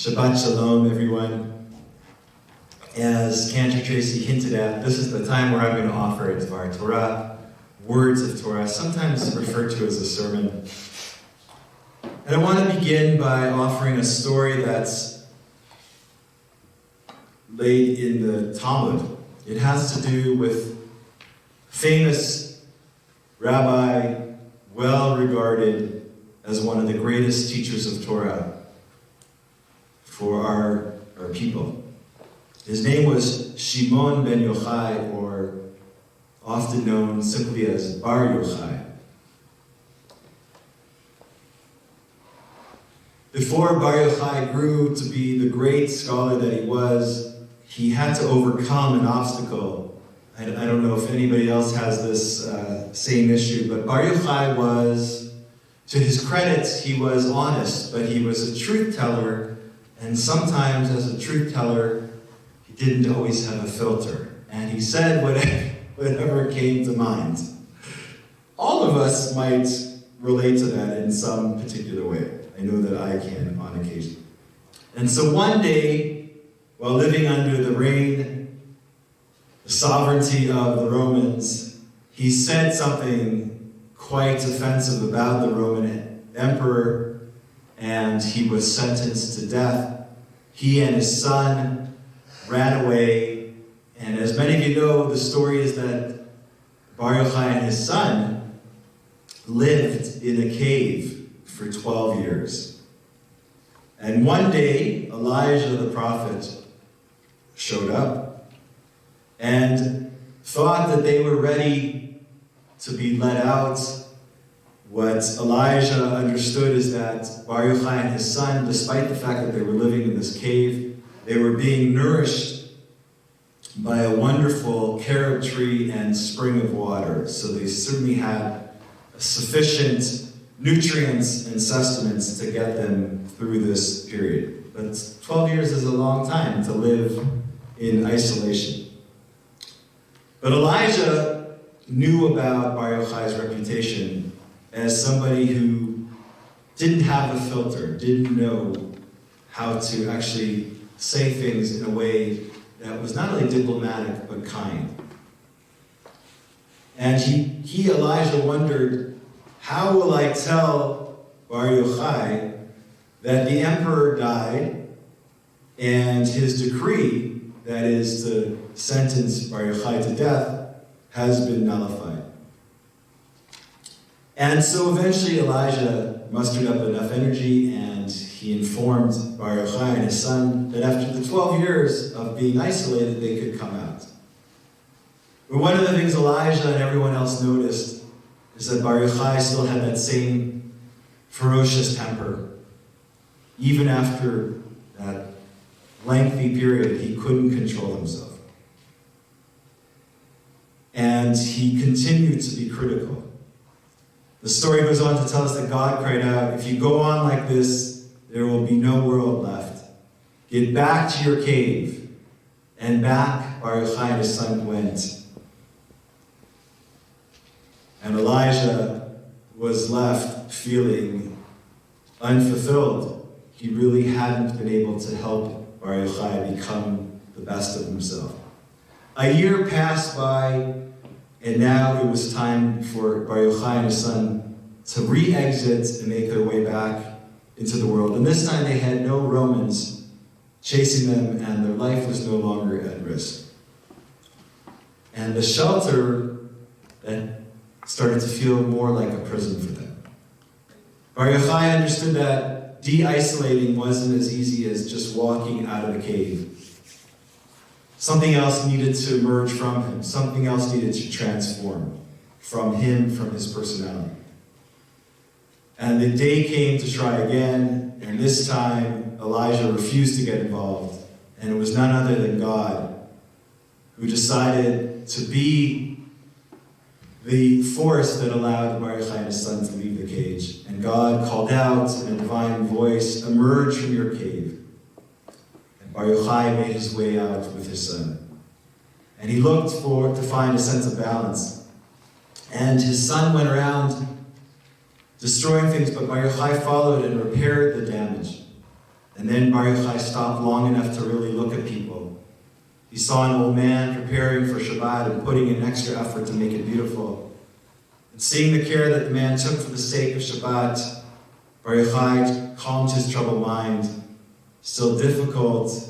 Shabbat Shalom, everyone. As Cantor Tracy hinted at, this is the time where I'm going to offer it our Torah, words of Torah, sometimes referred to as a sermon. And I want to begin by offering a story that's laid in the Talmud. It has to do with famous Rabbi, well regarded as one of the greatest teachers of Torah for our people. His name was Shimon ben Yochai, or often known simply as Bar Yochai. Before Bar Yochai grew to be the great scholar that he had to overcome an obstacle. I don't know if anybody else has this same issue, but Bar Yochai was, to his credit, he was honest, but he was a truth teller. And sometimes, as a truth teller, he didn't always have a filter. And he said whatever came to mind. All of us might relate to that in some particular way. I know that I can on occasion. And so one day, while living under the reign, the sovereignty of the Romans, he said something quite offensive about the Roman emperor, and he was sentenced to death. He and his son ran away, and as many of you know, the story is that Bar Yochai and his son lived in a cave for 12 years. And one day, Elijah the prophet showed up and thought that they were ready to be let out. What Elijah understood is that Bar Yochai and his son, despite the fact that they were living in this cave, they were being nourished by a wonderful carob tree and spring of water. So they certainly had sufficient nutrients and sustenance to get them through this period. But 12 years is a long time to live in isolation. But Elijah knew about Bar Yochai's reputation as somebody who didn't have a filter, didn't know how to actually say things in a way that was not only diplomatic, but kind. And Elijah, wondered, how will I tell Bar Yochai that the emperor died and his decree, that is to sentence Bar Yochai to death, has been nullified? And so eventually Elijah mustered up enough energy and he informed Bar Yochai and his son that after the 12 years of being isolated, they could come out. But one of the things Elijah and everyone else noticed is that Bar Yochai still had that same ferocious temper. Even after that lengthy period, he couldn't control himself. And he continued to be critical. The story goes on to tell us that God cried out, if you go on like this, there will be no world left. Get back to your cave. And back Bar Yochai and his son went. And Elijah was left feeling unfulfilled. He really hadn't been able to help Bar Yochai become the best of himself. A year passed by, and now it was time for Bar Yochai and his son to re-exit and make their way back into the world. And this time they had no Romans chasing them, and their life was no longer at risk. And the shelter that started to feel more like a prison for them. Bar Yochai understood that de-isolating wasn't as easy as just walking out of the cave. Something else needed to emerge from him. Something else needed to transform from him, from his personality. And the day came to try again, and this time Elijah refused to get involved. And it was none other than God who decided to be the force that allowed Bar Yochai and his son to leave the cage. And God called out in a divine voice, emerge from your cave. Bar Yochai made his way out with his son. And he looked to find a sense of balance. And his son went around destroying things, but Bar Yochai followed and repaired the damage. And then Bar Yochai stopped long enough to really look at people. He saw an old man preparing for Shabbat and putting in extra effort to make it beautiful. And seeing the care that the man took for the sake of Shabbat, Bar Yochai calmed his troubled mind, still difficult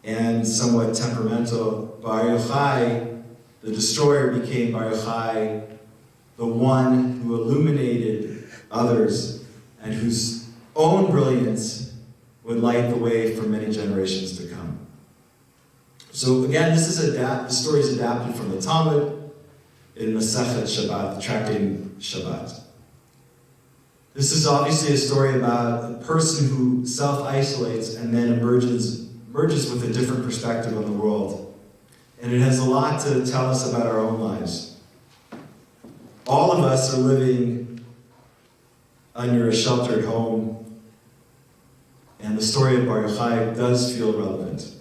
and somewhat temperamental. Bar Yochai, the destroyer, became Bar Yochai, the one who illuminated others and whose own brilliance would light the way for many generations to come. So again, the story is adapted from the Talmud in Masechet Shabbat, the tractate Shabbat. This is obviously a story about a person who self-isolates and then emerges with a different perspective on the world. And it has a lot to tell us about our own lives. All of us are living under a sheltered home, and the story of Bar Yochai does feel relevant.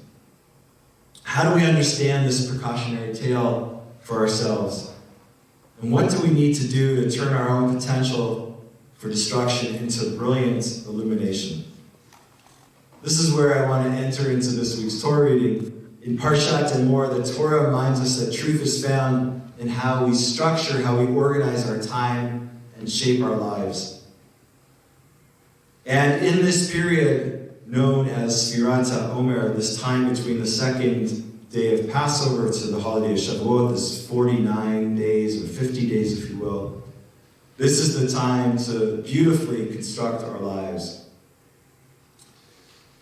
How do we understand this precautionary tale for ourselves? And what do we need to do to turn our own potential for destruction into brilliant illumination? This is where I want to enter into this week's Torah reading. In Parshat Emor, the Torah reminds us that truth is found in how we structure, how we organize our time and shape our lives. And in this period, known as Sfirat HaOmer, this time between the second day of Passover to the holiday of Shavuot, this 49 days or 50 days, if you will, this is the time to beautifully construct our lives.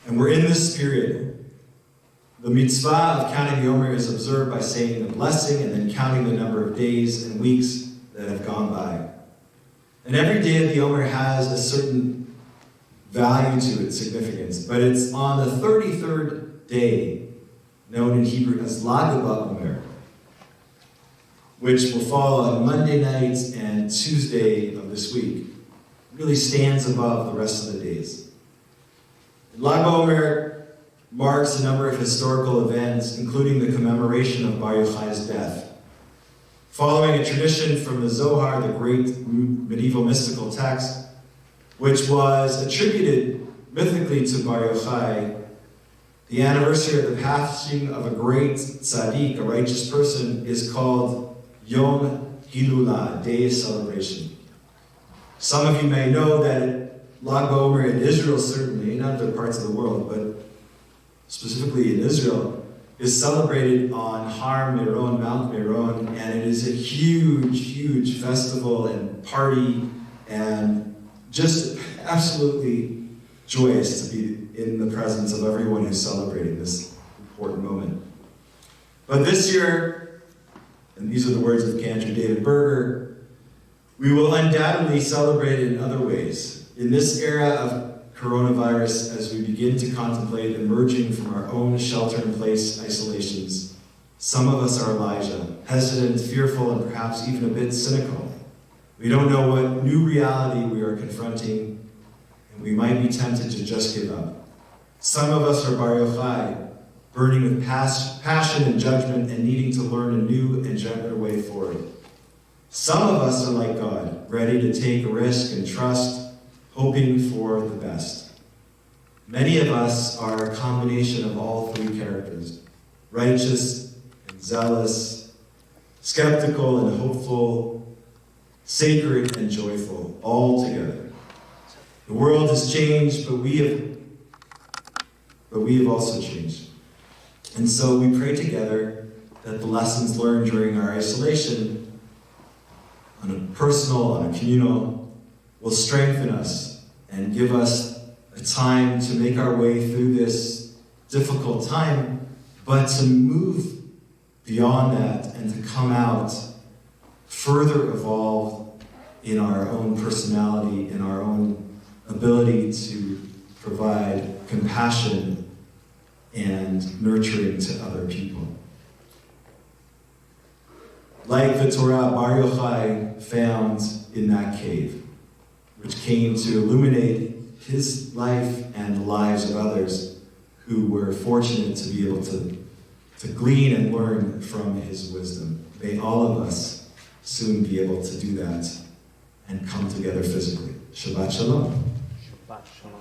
And we're in this period. The mitzvah of counting the Omer is observed by saying the blessing and then counting the number of days and weeks that have gone by. And every day of the Omer has a certain value to its significance, but it's on the 33rd day, known in Hebrew as Lag BaOmer, which will fall on Monday night and Tuesday of this week. It really stands above the rest of the days. Lag BaOmer marks a number of historical events, including the commemoration of Bar Yochai's death. Following a tradition from the Zohar, the great medieval mystical text, which was attributed mythically to Bar Yochai, the anniversary of the passing of a great tzaddik, a righteous person, is called Yom Hilula, Day of Celebration. Some of you may know that Lag BaOmer in Israel, certainly, in other parts of the world, but specifically in Israel, is celebrated on Har Meron, Mount Meron, and it is a huge, huge festival and party, and just absolutely joyous to be in the presence of everyone who's celebrating this important moment. But this year, and these are the words of Cantor David Berger, we will undoubtedly celebrate in other ways. In this era of coronavirus, as we begin to contemplate emerging from our own shelter-in-place isolations, some of us are Elijah, hesitant, fearful, and perhaps even a bit cynical. We don't know what new reality we are confronting, and we might be tempted to just give up. Some of us are Bar Yochai, burning with passion and judgment and needing to learn a new and gentler way forward. Some of us are like God, ready to take a risk and trust, hoping for the best. Many of us are a combination of all three characters, righteous and zealous, skeptical and hopeful, sacred and joyful, all together. The world has changed, but we have also changed. And so we pray together that the lessons learned during our isolation, on a personal, on a communal, will strengthen us and give us a time to make our way through this difficult time, but to move beyond that and to come out further evolved in our own personality, in our own ability to provide compassion and nurturing to other people. Like the Torah, Bar Yochai found in that cave, which came to illuminate his life and the lives of others who were fortunate to be able to glean and learn from his wisdom. May all of us soon be able to do that and come together physically. Shabbat Shalom. Shabbat Shalom.